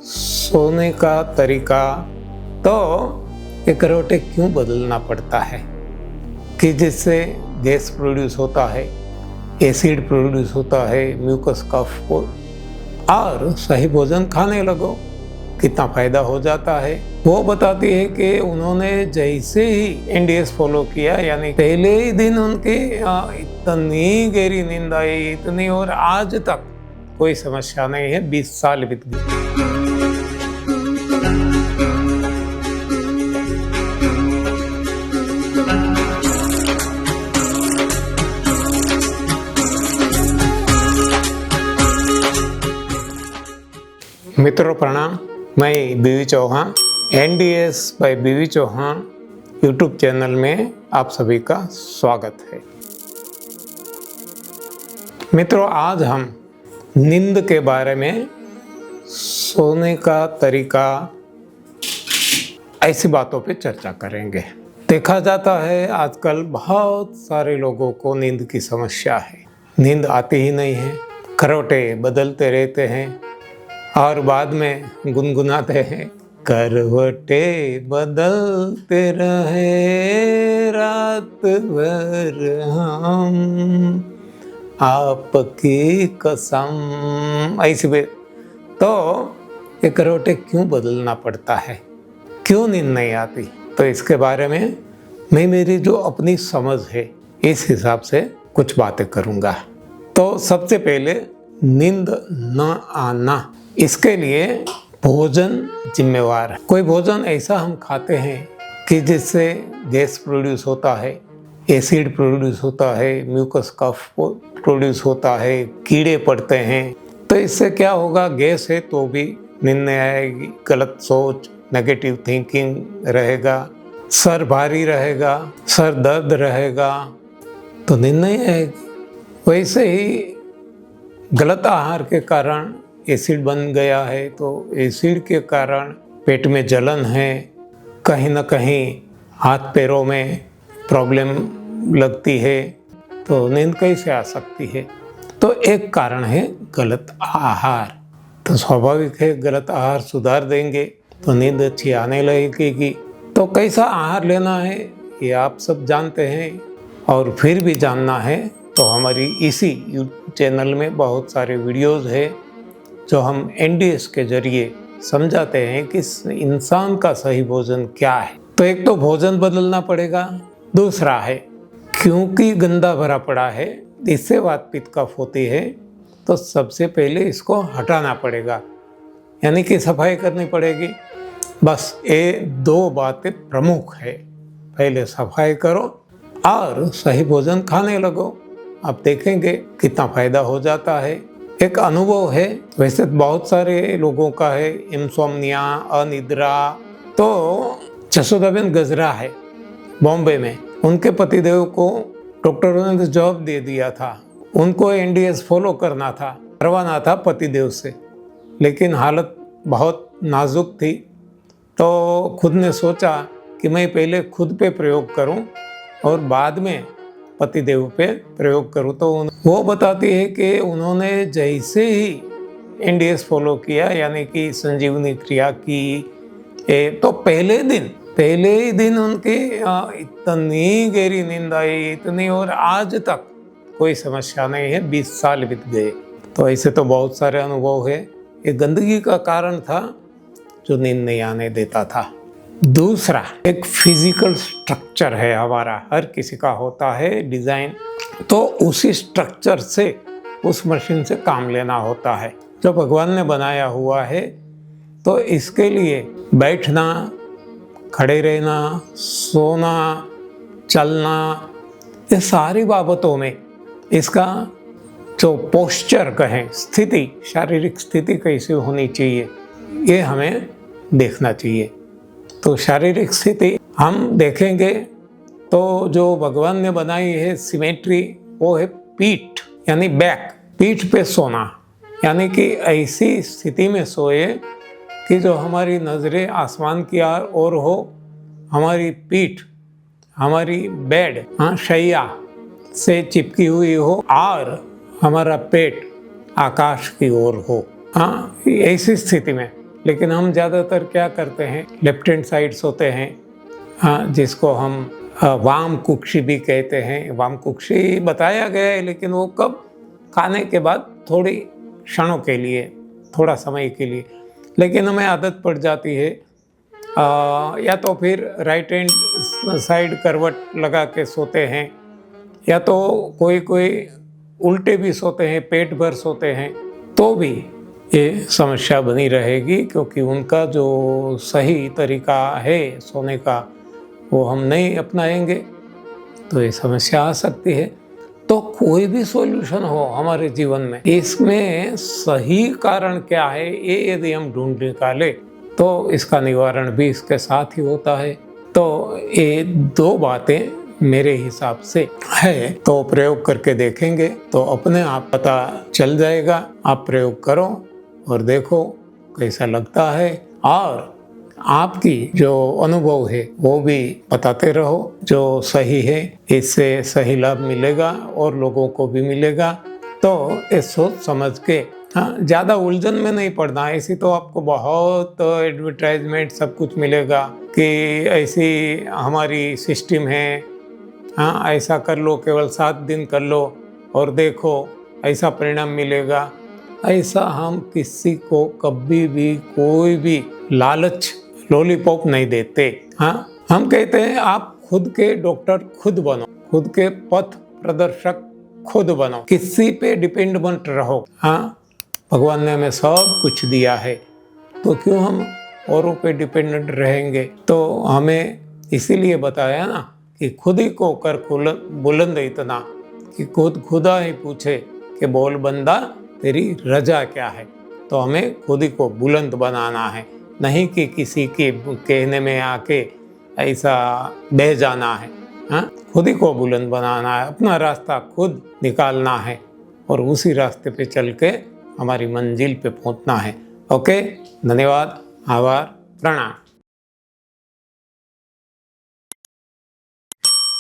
सोने का तरीका तो ये करवटें क्यों बदलना पड़ता है कि जिससे गैस प्रोड्यूस होता है, एसिड प्रोड्यूस होता है, म्यूकस कफ और सही भोजन खाने लगो कितना फायदा हो जाता है। वो बताती है कि उन्होंने जैसे ही एनडीएस फॉलो किया, यानी पहले ही दिन उनकी इतनी गहरी नींद आई, इतनी, और आज तक कोई समस्या नहीं है। 20 साल बीत गए। मित्रों प्रणाम, मैं बीवी चौहान, एनडीएस बाय बीवी चौहान यूट्यूब चैनल में आप सभी का स्वागत है। मित्रों, आज हम नींद के बारे में, सोने का तरीका, ऐसी बातों पे चर्चा करेंगे। देखा जाता है आजकल बहुत सारे लोगों को नींद की समस्या है। नींद आती ही नहीं है, करवटें बदलते रहते हैं और बाद में गुनगुनाते हैं, करवटें बदलते रहे रात भर हम आपकी कसम। ऐसे भी तो ये करवटें क्यों बदलना पड़ता है, क्यों नींद नहीं आती, तो इसके बारे में मैं मेरी जो अपनी समझ है इस हिसाब से कुछ बातें करूँगा। तो सबसे पहले, नींद न आना, इसके लिए भोजन जिम्मेवार है। कोई भोजन ऐसा हम खाते हैं कि जिससे गैस प्रोड्यूस होता है, एसिड प्रोड्यूस होता है, म्यूकस कफ प्रोड्यूस होता है, कीड़े पड़ते हैं, तो इससे क्या होगा, गैस है तो भी नींद नहीं आएगी, गलत सोच, नेगेटिव थिंकिंग रहेगा, सर भारी रहेगा, सर दर्द रहेगा, तो नींद नहीं आएगी। वैसे ही गलत आहार के कारण एसिड बन गया है, तो एसिड के कारण पेट में जलन है, कहीं ना कहीं हाथ पैरों में प्रॉब्लम लगती है, तो नींद कैसे आ सकती है। तो एक कारण है गलत आहार। तो स्वाभाविक है, गलत आहार सुधार देंगे तो नींद अच्छी आने लगेगी। तो कैसा आहार लेना है ये आप सब जानते हैं, और फिर भी जानना है तो हमारी इसी यूट्यूब चैनल में बहुत सारे वीडियोज़ है जो हम एनडीएस के जरिए समझाते हैं कि इंसान का सही भोजन क्या है। तो एक तो भोजन बदलना पड़ेगा, दूसरा है क्योंकि गंदा भरा पड़ा है, इससे वात पित्त कफ होती है, तो सबसे पहले इसको हटाना पड़ेगा, यानी कि सफाई करनी पड़ेगी। बस ये दो बातें प्रमुख है, पहले सफाई करो और सही भोजन खाने लगो, आप देखेंगे कितना फायदा हो जाता है। एक अनुभव है, वैसे बहुत सारे लोगों का है, इंसोम्निया, अनिद्रा। तो जसोदाबेन गजरा है बॉम्बे में, उनके पतिदेव को डॉक्टरों ने जॉब दे दिया था, उनको एनडीएस फॉलो करवाना था पतिदेव से, लेकिन हालत बहुत नाजुक थी, तो खुद ने सोचा कि मैं पहले खुद पे प्रयोग करूं और बाद में पतिदेव पे प्रयोग करूं। तो वो बताती है कि उन्होंने जैसे ही एनडीएस फॉलो किया, यानी कि संजीवनी क्रिया की, तो पहले ही दिन उनकी इतनी गहरी नींद आई, इतनी, और आज तक कोई समस्या नहीं है। 20 साल बीत गए। तो ऐसे तो बहुत सारे अनुभव है। ये गंदगी का कारण था जो नींद नहीं आने देता था। दूसरा, एक फिजिकल स्ट्रक्चर है हमारा, हर किसी का होता है डिज़ाइन, तो उसी स्ट्रक्चर से, उस मशीन से काम लेना होता है जो भगवान ने बनाया हुआ है। तो इसके लिए बैठना, खड़े रहना, सोना, चलना, ये सारी बाबतों में इसका जो पोस्चर कहें, स्थिति, शारीरिक स्थिति कैसी होनी चाहिए, ये हमें देखना चाहिए। तो शारीरिक स्थिति हम देखेंगे तो जो भगवान ने बनाई है सिमेट्री, वो है पीठ, यानी बैक, पीठ पे सोना, यानी कि ऐसी स्थिति में सोए कि जो हमारी नज़रें आसमान की ओर हो, हमारी पीठ, हमारी बेड, शैया से चिपकी हुई हो, और हमारा पेट आकाश की ओर हो। ऐसी स्थिति में लेकिन हम ज़्यादातर क्या करते हैं, लेफ्ट हैंड साइड सोते हैं, हाँ, जिसको हम वाम कुक्षी भी कहते हैं। वाम कुक्षी बताया गया है, लेकिन वो कब, खाने के बाद थोड़ी क्षणों के लिए, थोड़ा समय के लिए, लेकिन हमें आदत पड़ जाती है। या तो फिर राइट हैंड साइड करवट लगा के सोते हैं, या तो कोई कोई उल्टे भी सोते हैं, पेट भर सोते हैं, तो भी ये समस्या बनी रहेगी, क्योंकि उनका जो सही तरीका है सोने का वो हम नहीं अपनाएंगे तो ये समस्या आ सकती है। तो कोई भी सॉल्यूशन हो हमारे जीवन में, इसमें सही कारण क्या है ये यदि हम ढूंढ निकाले तो इसका निवारण भी इसके साथ ही होता है। तो ये दो बातें मेरे हिसाब से है, तो प्रयोग करके देखेंगे तो अपने आप पता चल जाएगा। आप प्रयोग करो और देखो कैसा लगता है, और आपकी जो अनुभव है वो भी बताते रहो। जो सही है इससे सही लाभ मिलेगा और लोगों को भी मिलेगा। तो ये सोच समझ के, हाँ, ज़्यादा उलझन में नहीं पड़ना। ऐसी तो आपको बहुत एडवर्टाइजमेंट सब कुछ मिलेगा कि ऐसी हमारी सिस्टम है, हाँ, ऐसा कर लो, केवल 7 दिन कर लो और देखो ऐसा परिणाम मिलेगा। ऐसा हम किसी को कभी भी कोई भी लालच, लॉलीपॉप नहीं देते। हाँ, हम कहते हैं आप खुद के डॉक्टर खुद बनो, खुद के पथ प्रदर्शक खुद बनो, किसी पे डिपेंड मत रहो। हाँ, भगवान ने हमें सब कुछ दिया है, तो क्यों हम औरों पे डिपेंडेंट रहेंगे। तो हमें इसीलिए बताया ना कि खुद ही को कर बुलंद इतना कि खुदा ही पूछे कि बोल बंदा तेरी रजा क्या है। तो हमें खुद ही को बुलंद बनाना है, नहीं कि किसी के कहने में आके ऐसा बह जाना है। हाँ, खुद ही को बुलंद बनाना है, अपना रास्ता खुद निकालना है और उसी रास्ते पे चल के हमारी मंजिल पे पहुंचना है। ओके, धन्यवाद, आभार, प्रणाम।